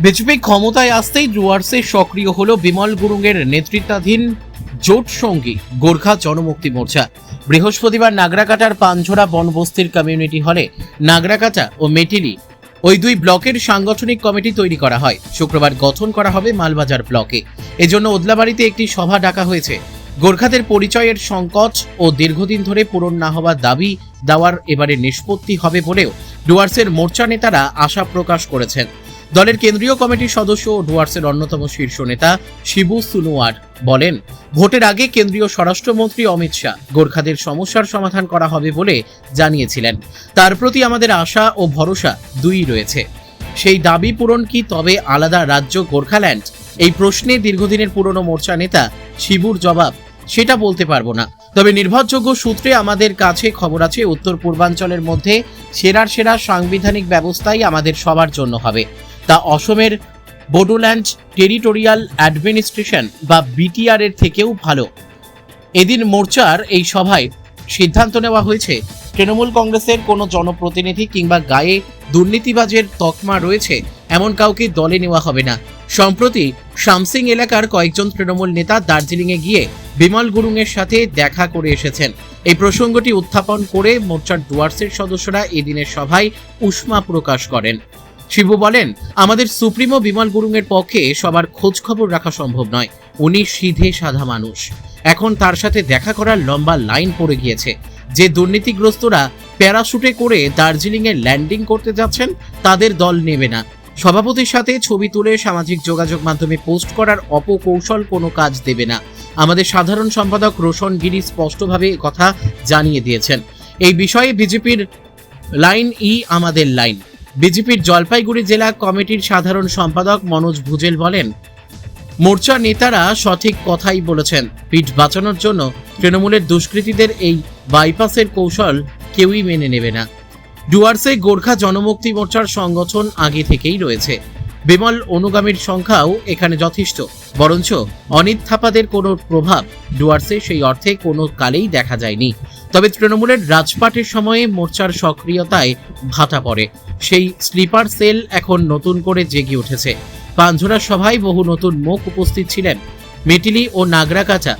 BJP ক্ষমতায় আসতেই ডুয়ার্সে সক্রিয় হল বিমল গুরুংয়ের নেতৃত্বাধীন জোট সঙ্গী গোর্খা জনমুক্তি মোর্চা। বৃহস্পতিবার নাগরাকাটার পাঞ্ঝোরা বনবস্তির কমিউনিটি হলে নাগরাকাটা ও মেটিলি ওই দুই ব্লকের সাংগঠনিক কমিটি তৈরি করা হয়। শুক্রবার গঠন করা হবে মালবাজার ব্লকে। এজন্য ওদলাবাড়িতে একটি সভা ডাকা হয়েছে। গোর্খাদের পরিচয়ের সংকট ও দীর্ঘদিন ধরে পূরণ না হওয়া দাবি দেওয়ার এবারে নিষ্পত্তি হবে বলেও ডুয়ার্সের মোর্চা নেতারা আশা প্রকাশ করেছেন। দলের কেন্দ্রীয় কমিটির সদস্য ও ডুয়ার্সের অন্যতম শীর্ষ নেতা শিবু সুনোয়ার বলেন, ভোটের আগে কেন্দ্রীয় স্বরাষ্ট্রমন্ত্রী অমিত শাহ গোর্খাদের সমস্যার সমাধান করা হবে বলে জানিয়েছিলেন। তার প্রতি আমাদের আশা ও ভরসা দুই রয়েছে। সেই দাবি পূরণ কি তবে আলাদা রাজ্য গোর্খাল্যান্ড? এই প্রশ্নে দীর্ঘদিনের পুরনো মোর্চা নেতা শিবুর জবাব, সেটা বলতে পারবো না, তবে নির্ভরযোগ্য সূত্রে আমাদের কাছে খবর আছে উত্তর পূর্বাঞ্চলের মধ্যে সেরার সেরা সাংবিধানিক ব্যবস্থাই আমাদের সবার জন্য হবে। তা অসমের বোডোল্যান্ড টেরিটোরিয়াল অ্যাডমিনিস্ট্রেশন বা বিটিআর এর থেকেও ভালো। এদিন মোর্চার এই সভায় সিদ্ধান্ত নেওয়া হয়েছে, তৃণমূল কংগ্রেসের কোনো জনপ্রতিনিধি কিংবা গায়ে দুর্নীতিবাজের তকমা রয়েছে এমন কাউকে দলে নেওয়া হবে না। সম্প্রতি শামসিং এলাকার কয়েকজন তৃণমূল নেতা দার্জিলিংয়ে গিয়ে বিমল গুরুংয়ের সাথে দেখা করে এসেছেন। এই প্রসঙ্গটি উত্থাপন করে মোর্চার ডুয়ার্সের সদস্যরা এদিনের সভায় উষ্মা প্রকাশ করেন। শিবু বলেন, আমাদের সুপ্রিমো বিমল গুরুংয়ের পক্ষে সবার খোঁজ খবর রাখা সম্ভব নয়। উনি সিধে সাধা মানুষ। এখন তার সাথে দেখা করার লম্বা লাইন পড়ে গিয়েছে। যে দুর্নীতিগ্রস্তরা প্যারাশুটে করে দার্জিলিংয়ে ল্যান্ডিং করতে যাচ্ছেন তাদের দল নেবে না। সভাপতির সাথে ছবি তুলে সামাজিক যোগাযোগ মাধ্যমে পোস্ট করার অপকৌশল কোনো কাজ দেবে না। আমাদের সাধারণ সম্পাদক রোশন গিরি স্পষ্টভাবে কথা জানিয়ে দিয়েছেন। এই বিষয়ে বিজেপির লাইন আমাদের লাইন। বিজেপির জলপাইগুড়ি জেলা কমিটির সাধারণ সম্পাদক মনোজ ভুজেল বলেন, মোর্চা নেতারা সঠিক কথাই বলেছেন। পিঠ বাঁচানোর জন্য তৃণমূলের দুষ্কৃতীদের এই বাইপাসের কৌশল কেউই মেনে নেবে না। ডুয়ার্সে গোর্খা জনমুক্তি মোর্চার সংগঠন আগে থেকেই রয়েছে। বিমল অনুগামীর সংখ্যাও এখানে যথেষ্ট। বরঞ্চ অনিত থাপাদের কোনো প্রভাব ডুয়ার্সে সেই অর্থে কোনো কালেই দেখা যায়নি। তবে তৃণমূলের রাজপাটের সময়ে মোর্চার সক্রিয়তায় ভাটা পড়ে। সেই স্লিপার সেল এখন নতুন করে জেগে উঠেছে। পাঞ্ঝোরা সভায় বহু নতুন মুখ উপস্থিত ছিলেন। মেটিলি ও নাগরাকাটা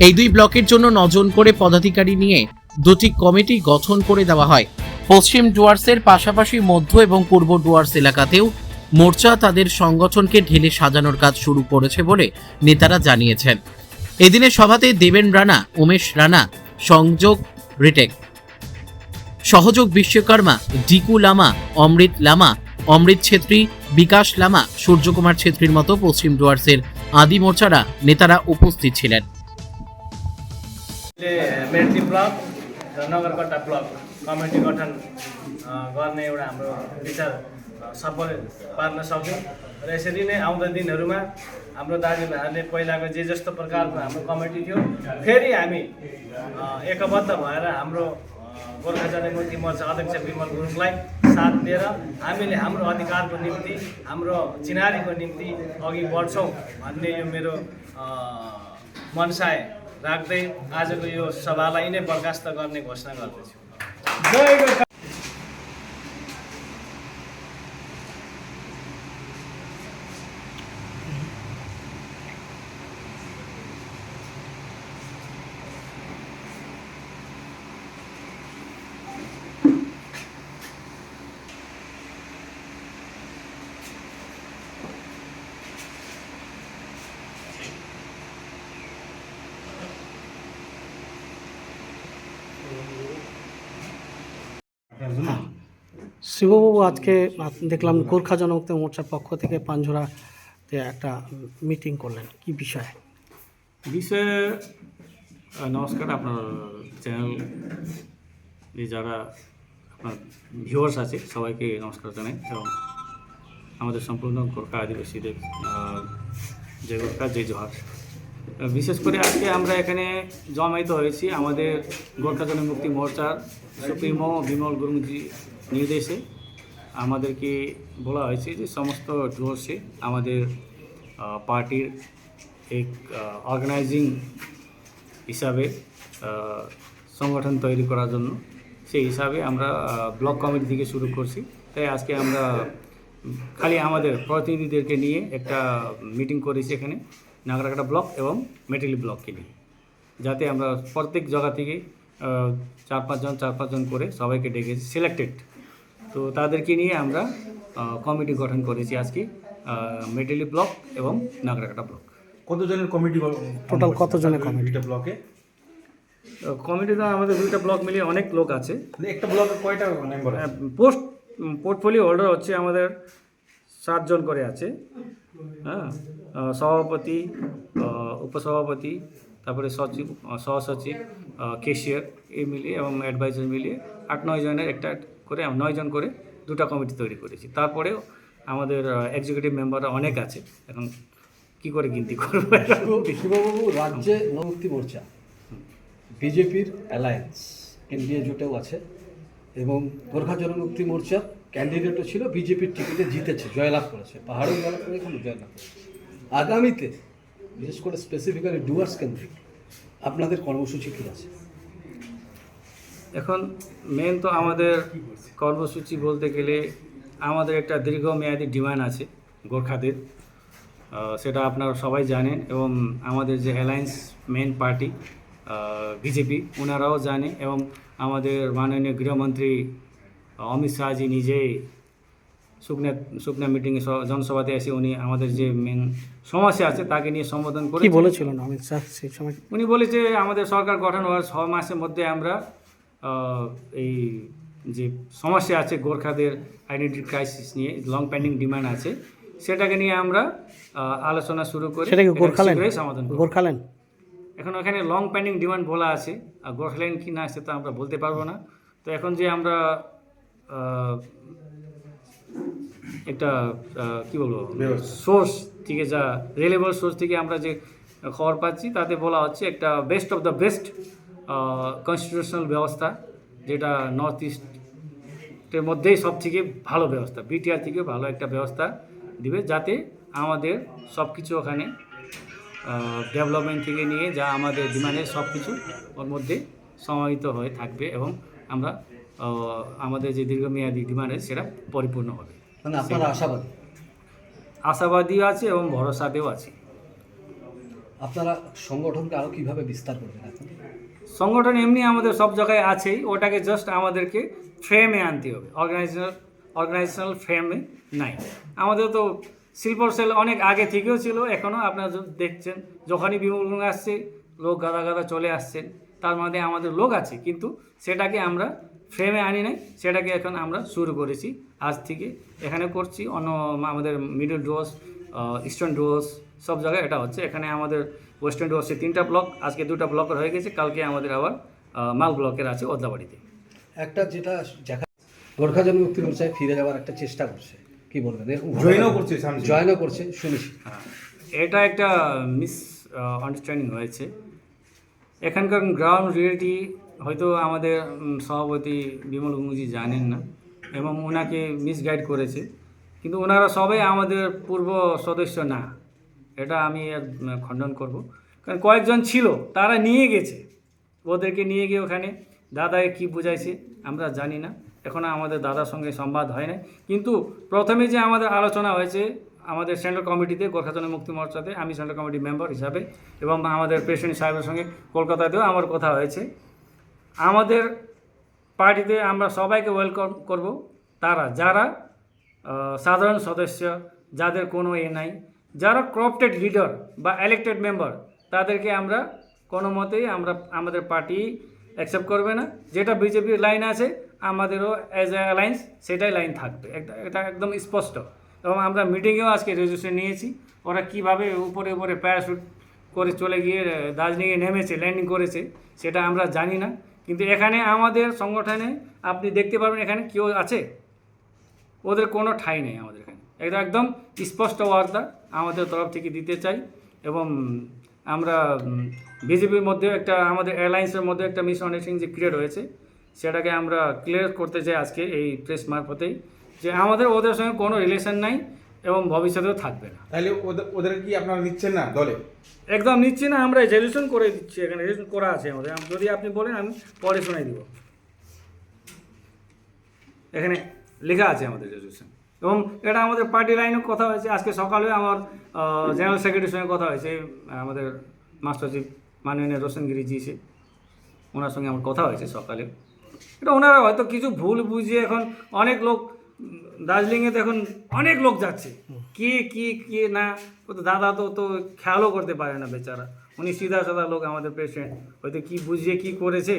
এই দুই ব্লকের জন্য 9 জন করে পদাধিকারী নিয়ে দুটি কমিটি গঠন করে দেওয়া হয়। পশ্চিম ডুয়ার্সের পাশাপাশি মধ্য এবং পূর্ব ডুয়ার্স এলাকাতেও মোর্চা তাদের সংগঠনকে ঢেলে সাজানোর কাজ শুরু করেছে বলে নেতারা জানিয়েছেন। এদিনের সভাতে দেবেন রানা, উমেশ রানা, সংযোগ রিটেক, সহযোগ বিশ্বকর্মা, ডিকু লামা, অমৃত লামা, অমৃত ছেত্রী, বিকাশ লামা, সূর্যকুমার ছেত্রীর মতো পশ্চিম ডুয়ার্সের আদি মোর্চারা নেতারা উপস্থিত ছিলেন। मेटली ब्लक र नगरकट्टा ब्लक कमिटी गठन गर्ने एउटा हाम्रो विचार सफल पार्न सक्यौँ र यसरी नै आउँदो दिनहरूमा हाम्रो दाजुभाइहरूले पहिलाको जे जस्तो प्रकारको हाम्रो कमिटी थियो फेरि हामी एकबद्ध भएर हाम्रो गोर्खा जनमुक्ति मोर्चा अध्यक्ष बिमल गुरुङलाई साथ दिएर हामीले हाम्रो अधिकारको निम्ति हाम्रो चिनारीको निम्ति अघि बढ्छौँ भन्ने यो मेरो मनसाय राख्दै आजको यो सभालाई नै बर्खास्त गर्ने घोषणा गर्दछु। जय गोर्खा। শিববাবু, আজকে দেখলাম গোর্খা জনমুক্তি মোর্চার পক্ষ থেকে পাঞ্ঝোরাতে একটা মিটিং করলেন, কি বিষয়? নমস্কার, আপনার চ্যানেল যারা আপনার ভিউয়ার্স আছে সবাইকে নমস্কার জানাই এবং আমাদের সম্পূর্ণ গোর্খা আদিবাসীদের জয় গোর্খা জয় জোহার। বিশেষ করে আজকে আমরা এখানে জমায়েত হয়েছি আমাদের গোর্খা জনমুক্তি মোর্চার সুপ্রিমো বিমল গুরুংজি নির্দেশে। আমাদেরকে বলা হয়েছে যে সমস্ত ডুয়ার্সে আমাদের পার্টির এক অর্গানাইজিং হিসাবে সংগঠন তৈরি করার জন্য সেই হিসাবে আমরা ব্লক কমিটি থেকে শুরু করছি। তাই আজকে আমরা খালি আমাদের প্রতিনিধিদেরকে নিয়ে একটা মিটিং করেছি এখানে নাগরাকাটা ব্লক এবং মেটেলি ব্লককে নিয়ে, যাতে আমরা প্রত্যেক জায়গা থেকে 4-5 জন করে সবাইকে ডেকেছি সিলেক্টেড। তো তাদেরকে নিয়ে আমরা কমিটি গঠন করেছি আজকে মেটেলি ব্লক এবং নাগরাকাটা ব্লক। কতজনের কমিটি? টোটাল কতজনের কমিটি? দুইটা ব্লকে? কমিটিতে আমাদের 2টা ব্লক মিলিয়ে অনেক লোক আছে। একটা ব্লকে কয়টা মেম্বার? পোর্টফোলিও হোল্ডার হচ্ছে আমাদের 7 জন করে আছে। হ্যাঁ, সভাপতি, উপসভাপতি, তারপরে সচিব, সহসচিব, ক্যাশিয়ার এই মিলিয়ে এবং অ্যাডভাইজার মিলিয়ে 8-9 জনের একটা করে 9 জন করে 2টা কমিটি তৈরি করেছি। তারপরেও আমাদের এক্সিকিউটিভ মেম্বাররা অনেক আছে, এখন কি করে গিনতি করবো। শিববাবু, রাজ্যে নবমুক্তি মোর্চা বিজেপির অ্যালায়েন্স এনডিএ জোটেও আছে এবং গোর্খা জনমুক্তি মোর্চার ক্যান্ডিডেটও ছিল, বিজেপির টিকিটে জিতেছে, জয়লাভ করেছে, পাহাড়েও জয়লাভ করে, এখানে জয়লাভ করেছে। আগামীতে বিশেষ করে স্পেসিফিক্যালি ডুয়ার্স কেন্দ্রিক আপনাদের কর্মসূচি কী আছে? এখন মেন তো আমাদের কর্মসূচি বলতে গেলে আমাদের একটা দীর্ঘমেয়াদী ডিমান্ড আছে গোর্খাদের, সেটা আপনারা সবাই জানেন এবং আমাদের যে অ্যালায়েন্স মেন পার্টি বিজেপি ওনারাও জানে এবং আমাদের মাননীয় গৃহমন্ত্রী অমিত শাহজি নিজেই শুকনা মিটিংয়ে জনসভাতে এসে উনি আমাদের যে মেন সমস্যা আছে তাকে নিয়ে সম্বোধন করে কি বলেছিলেন অমিত শাহ সেই সময়? উনি বলেছে আমাদের সরকার গঠন হওয়ার 6 মাসের মধ্যে আমরা এই যে সমস্যা আছে গোর্খাদের আইডেন্টিটি ক্রাইসিস নিয়ে লং পেন্ডিং ডিমান্ড আছে, সেটাকে নিয়ে আমরা আলোচনা শুরু করে সেটা কি গোর্খাল্যান্ড? শীঘ্রই সমাধান করব। গোর্খাল্যান্ড এখন ওখানে লং পেন্ডিং ডিমান্ড বলা আছে, আর গোর্খাল্যান্ড কি না সেটা আমরা বলতে পারবো না। তো এখন যে আমরা একটা কি বলবো সোর্স থেকে, যা রিলেবল সোর্স থেকে আমরা যে খবর পাচ্ছি তাতে বলা হচ্ছে একটা best of the best constitutional ব্যবস্থা, যেটা নর্থ ইস্টের মধ্যেই সব থেকে ভালো ব্যবস্থা, বিটিআর থেকে ভালো একটা ব্যবস্থা দিবে, যাতে আমাদের সব কিছু ওখানে ডেভেলপমেন্ট থেকে নিয়ে যা আমাদের ডিমান্ডের সব কিছু ওর মধ্যে সমাহিত হয়ে থাকবে এবং আমরা আমাদের যে দীর্ঘমেয়াদী ডিমান্ড আছে সেটা পরিপূর্ণ হবে। মানে আপনারা আশাবাদী? আশাবাদীও আছে এবং ভরসাতেও আছে। আপনারা সংগঠনকে আরও কীভাবে বিস্তার করবেন এখন? সংগঠন এমনি আমাদের সব জায়গায় আছেই, ওটাকে জাস্ট আমাদেরকে ফ্রেমে আনতে হবে, অর্গানাইজেশনাল ফ্রেমে নাই। আমাদের তো শিল্প সেল অনেক আগে থেকেও ছিল, এখনও আপনারা দেখছেন যখনই বিমূল আসছে লোক গাদা গাদা চলে আসছেন, তার মধ্যে আমাদের লোক আছে, কিন্তু সেটাকে আমরা ফ্রেমে আনি নাই, সেটাকে এখন আমরা শুরু করেছি আজ থেকে, এখানে করছি। অন্য আমাদের মিডল ডোজ, ইস্টার্ন ডোজ সব জায়গায় এটা হচ্ছে। এখানে আমাদের ওয়েস্টার্ন ডোজে 3টা ব্লক, আজকে 2টা ব্লকের হয়ে গেছে, কালকে আমাদের আবার মাল ব্লকের আছে ওদলাবাড়িতে। একটা যেটা দেখা গোর্খা জনমুক্তি মোর্চায় ফিরে যাওয়ার একটা চেষ্টা করছে, কি বলবেন? এরকম জয়েনও করছে শুনেছি। হ্যাঁ, এটা একটা মিস আন্ডারস্ট্যান্ডিং হয়েছে। এখানকার গ্রাউন্ড রিয়েলিটি হয়তো আমাদের সভাপতি বিমল গুমুজি জানেন না এবং ওনাকে মিসগাইড করেছে, কিন্তু ওনারা সবাই আমাদের পূর্ব সদস্য না, এটা আমি খণ্ডন করব। কারণ কয়েকজন ছিল, তারা নিয়ে গেছে, ওদেরকে নিয়ে গিয়ে ওখানে দাদাকে কী বুঝাইছে আমরা জানি না, এখনও আমাদের দাদার সঙ্গে সংবাদ হয় না। কিন্তু প্রথমে যে আমাদের আলোচনা হয়েছে আমাদের সেন্ট্রাল কমিটিতে, গোর্খা জনমুক্তি মোর্চাতে, আমি সেন্ট্রাল কমিটি মেম্বার হিসাবে এবং আমাদের প্রেসিডেন্ট সাহেবের সঙ্গে কলকাতাতেও আমার কথা হয়েছে, আমাদের পার্টিতে আমরা সবাইকে ওয়েলকাম করব, তারা যারা সাধারণ সদস্য, যাদের কোনো নাই, যারা ক্রপটেড লিডার বা ইলেক্টেড মেম্বার, তাদেরকে আমরা কোনো মতেই আমাদের পার্টি অ্যাকসেপ্ট করবে না। যেটা বিজেপির লাইন আছে আমাদেরও অ্যাজ এ অ্যালায়েন্স সেটাই লাইন থাকবে, এটা একদম স্পষ্ট। এবং আমরা মিটিংয়েও আজকে রেজুলেশন নিয়েছি, ওরা কীভাবে উপরে উপরে প্যারাশুট করে চলে গিয়ে দার্জিলিংয়ে নেমেছে, ল্যান্ডিং করেছে, সেটা আমরা জানি না। কিন্তু এখানে আমাদের সংগঠনে আপনি দেখতে পারবেন এখানে কেউ আছে, ওদের কোনো ঠাঁই নেই আমাদের এখানে, এটা একদম স্পষ্ট বার্তা আমাদের তরফ থেকে দিতে চাই। এবং আমরা বিজেপির মধ্যে একটা, আমাদের এয়ারলাইন্সের মধ্যে একটা মিসআন্ডারস্ট্যান্ডিং যে ক্রিয়েট হয়েছে, সেটাকে আমরা ক্লিয়ার করতে চাই আজকে এই প্রেস মারফতেই, যে আমাদের ওদের সঙ্গে কোনো রিলেশন নাই এবং ভবিষ্যতেও থাকবে না। তাহলে ওদের কি আপনারা নিচ্ছেন না দলে? একদম নিচ্ছি না, আমরা রেজুলেশন করে দিচ্ছি, এখানে রেজুলেশন করা আছে আমাদের, যদি আপনি বলেন আমি পরে শোনাই দিব, এখানে লেখা আছে আমাদের রেজুলেশন। এবং এটা আমাদের পার্টি লাইনেও কথা হয়েছে। আজকে সকালে আমার জেনারেল সেক্রেটারির সঙ্গে কথা হয়েছে, আমাদের মাস্টার চিফ মাননীয় রোশনগিরিজি সে, ওনার সঙ্গে আমার কথা হয়েছে সকালে। এটা ওনারা হয়তো কিছু ভুল বুঝিয়ে এখন অনেক লোক দার্জিলিংয়ে তো এখন অনেক লোক যাচ্ছে, কে না, ও তো দাদা তো খেয়ালও করতে পারে না বেচারা, উনি সিধা সাদা লোক আমাদের প্রেসিডেন্ট, হয়তো কি বুঝিয়ে কি করেছে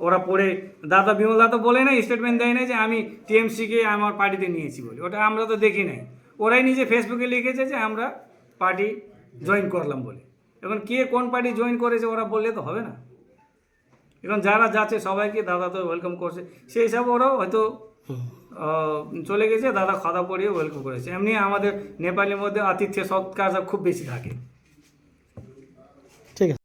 ওরা পড়ে। দাদা বিমল দাদা বলে না, স্টেটমেন্ট দেয় না যে আমি টিএমসিকে আমার পার্টিতে নিয়েছি বলে, ওটা আমরা তো দেখি নাই। ওরাই নিজে ফেসবুকে লিখেছে যে আমরা পার্টি জয়েন করলাম বলে। এখন কে কোন পার্টি জয়েন করেছে ওরা বললে তো হবে না। এখন যারা যাচ্ছে সবাইকে দাদা তো ওয়েলকাম করছে, সেই হিসাবে ওরাও হয়তো চলে গেছে, দাদা খাওয়া পরিয়ে ওয়েলকাম করেছে। এমনি আমাদের নেপালের মধ্যে আতিথ্য সৎকার খুব বেশি থাকে। ঠিক আছে।